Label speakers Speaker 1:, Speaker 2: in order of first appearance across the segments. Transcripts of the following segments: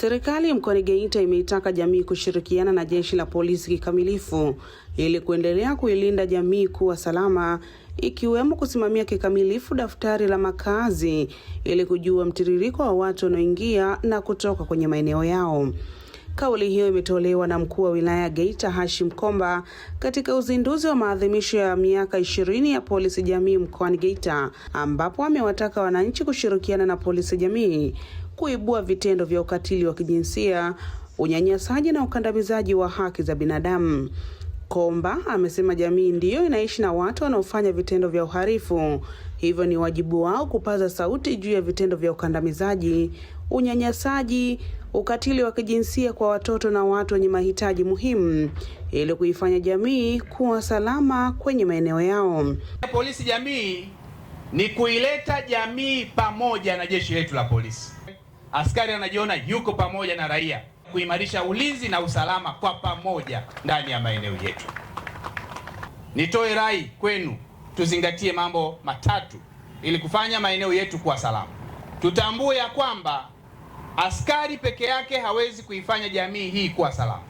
Speaker 1: Serikali mkoani Geita imeitaka jamii kushirikiana na jeshi la polisi kikamilifu ili kuendelea kuilinda jamii kuwa salama, ikiwemo kusimamia kikamilifu daftari la makazi ili kujua mtiririko wa watu wanaoingia na kutoka kwenye maeneo yao. Kauli hiyo imetolewa na mkuu wa wilaya Geita Hashim Komba katika uzinduzi wa maadhimisho ya miaka 20 ya polisi jamii mkoani Geita, ambapo amewataka wananchi kushirikiana na polisi jamii kuibua vitendo vya ukatili wa kijinsia, unyanyasaji na ukandamizaji wa haki za binadamu. Komba amesema jamii ndiyo inaishi na watu wanaofanya vitendo vya uhalifu, hivyo ni wajibu wao kupaza sauti juu ya vitendo vya ukandamizaji, unyanyasaji, ukatili wa kijinsia kwa watoto na watu wenye mahitaji muhimu ili kuifanya jamii kuwa salama kwenye maeneo yao.
Speaker 2: Polisi jamii ni kuileta jamii pamoja na jeshi letu la polisi. Askari anajiona yuko pamoja na raia, kuimarisha ulinzi na usalama kwa pamoja ndani ya maeneo yetu. Nitoe rai kwenu, tuzingatie mambo matatu ili kufanya maeneo yetu kuwa salama. Tutambue ya kwamba askari peke yake hawezi kuifanya jamii hii kuwa salama.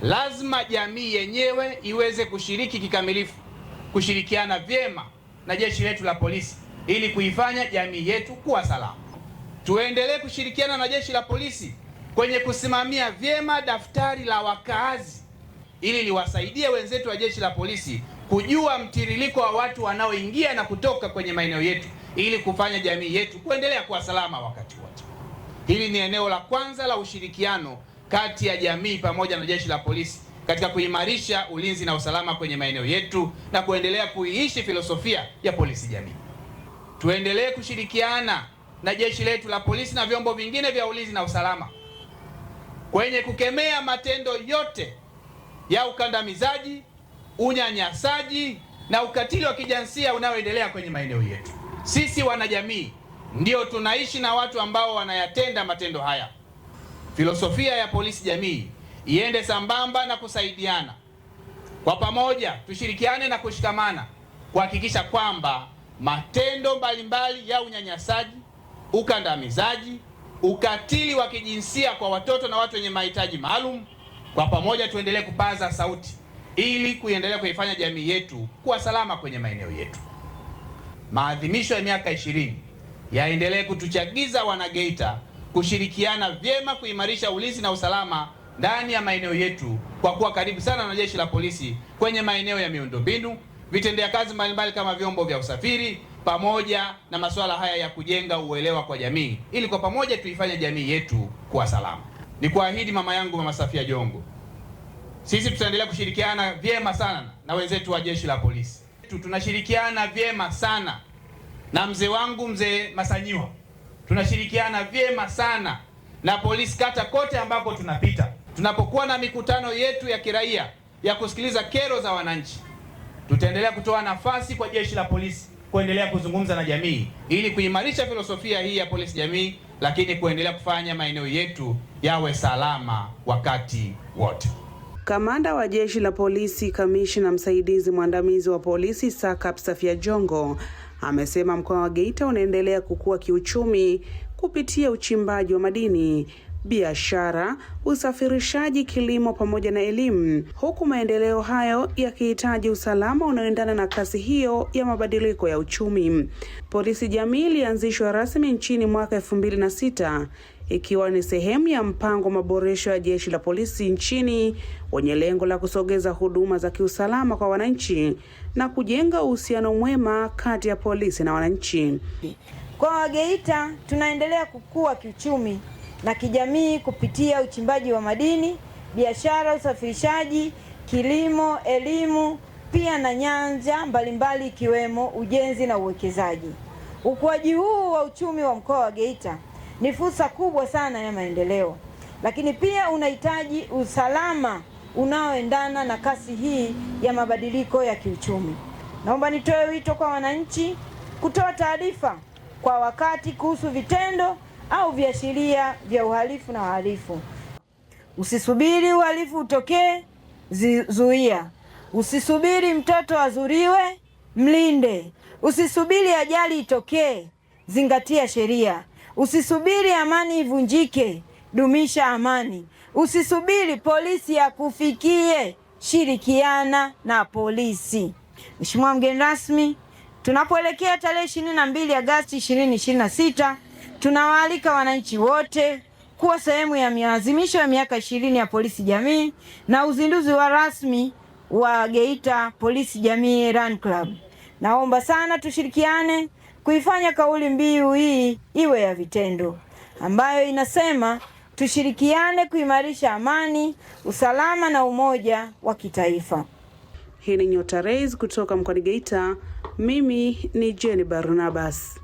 Speaker 2: Lazima jamii yenyewe iweze kushiriki kikamilifu, kushirikiana vyema na jeshi letu la polisi ili kuifanya jamii yetu kuwa salama. Tuendelee kushirikiana na jeshi la polisi kwenye kusimamia vyema daftari la wakaazi ili liwasaidie wenzetu wa jeshi la polisi kujua mtiririko wa watu wanaoingia na kutoka kwenye maeneo yetu ili kufanya jamii yetu kuendelea kuwa salama wakati wote. Hili ni eneo la kwanza la ushirikiano kati ya jamii pamoja na jeshi la polisi katika kuimarisha ulinzi na usalama kwenye maeneo yetu na kuendelea kuiishi filosofia ya polisi jamii. Tuendelee kushirikiana na jeshi letu la polisi na vyombo vingine vya ulinzi na usalama kwenye kukemea matendo yote ya ukandamizaji, unyanyasaji na ukatili wa kijinsia unaoendelea kwenye maeneo yetu. Sisi wanajamii ndio tunaishi na watu ambao wanayatenda matendo haya. Filosofia ya polisi jamii iende sambamba na kusaidiana. Kwa pamoja tushirikiane na kushikamana kuhakikisha kwamba matendo mbalimbali ya unyanyasaji, ukandamizaji, ukatili wa kijinsia kwa watoto na watu wenye mahitaji maalum, kwa pamoja tuendelee kupaza sauti ili kuendelea kuifanya jamii yetu kuwa salama kwenye maeneo yetu. Maadhimisho ya miaka 20 yaendelee kutuchagiza wanageita kushirikiana vyema kuimarisha ulinzi na usalama ndani ya maeneo yetu kwa kuwa karibu sana na jeshi la polisi kwenye maeneo ya miundombinu, vitendea kazi mbalimbali kama vyombo vya usafiri, pamoja na masuala haya ya kujenga uelewa kwa jamii ili kwa pamoja tuifanye jamii yetu kuwa salama. Ni kuahidi mama yangu Mama Safia Jongo, sisi tutaendelea kushirikiana vyema sana na wenzetu wa jeshi la polisi. Tunashirikiana vyema sana na mzee wangu mzee Masanyiwa. Tunashirikiana vyema sana na polisi kata kote ambapo tunapita. Tunapokuwa na mikutano yetu ya kiraia ya kusikiliza kero za wananchi, tutaendelea kutoa nafasi kwa jeshi la polisi kuendelea kuzungumza na jamii ili kuimarisha filosofia hii ya polisi jamii, lakini kuendelea kufanya maeneo yetu yawe salama wakati wote.
Speaker 1: Kamanda wa jeshi la polisi, kamishna msaidizi mwandamizi wa polisi SACP Safia Jongo amesema mkoa wa Geita unaendelea kukua kiuchumi kupitia uchimbaji wa madini, biashara, usafirishaji, kilimo pamoja na elimu, huku maendeleo hayo yakihitaji usalama unaoendana na kasi hiyo ya mabadiliko ya uchumi. Polisi jamii ilianzishwa rasmi nchini mwaka 2006 ikiwa ni sehemu ya mpango maboresho ya jeshi la polisi nchini wenye lengo la kusogeza huduma za kiusalama kwa wananchi na kujenga uhusiano mwema kati ya polisi na wananchi.
Speaker 3: Kwa Geita tunaendelea kukua kiuchumi na kijamii kupitia uchimbaji wa madini, biashara, usafirishaji, kilimo, elimu, pia na nyanja mbalimbali ikiwemo ujenzi na uwekezaji. Ukuaji huu wa uchumi wa mkoa wa Geita ni fursa kubwa sana ya maendeleo, lakini pia unahitaji usalama unaoendana na kasi hii ya mabadiliko ya kiuchumi. Naomba nitoe wito kwa wananchi kutoa taarifa kwa wakati kuhusu vitendo au viashiria vya uhalifu na wahalifu. Usisubiri uhalifu utokee, zuia. Usisubiri mtoto azuriwe, mlinde. Usisubiri ajali itokee, zingatia sheria. Usisubiri amani ivunjike, dumisha amani. Usisubiri polisi akufikie, shirikiana na polisi. Mheshimiwa mgeni rasmi, tunapoelekea tarehe 22 Agosti 2026, tunawaalika wananchi wote kuwa sehemu ya maadhimisho ya miaka 20 ya polisi jamii na uzinduzi wa rasmi wa Geita Polisi Jamii Run Club. Naomba sana tushirikiane kuifanya kauli mbiu hii iwe ya vitendo, ambayo inasema tushirikiane kuimarisha amani, usalama na umoja wa kitaifa.
Speaker 1: Hii ni Nyota Reis kutoka mkoani Geita. Mimi ni Jenny Barnabas.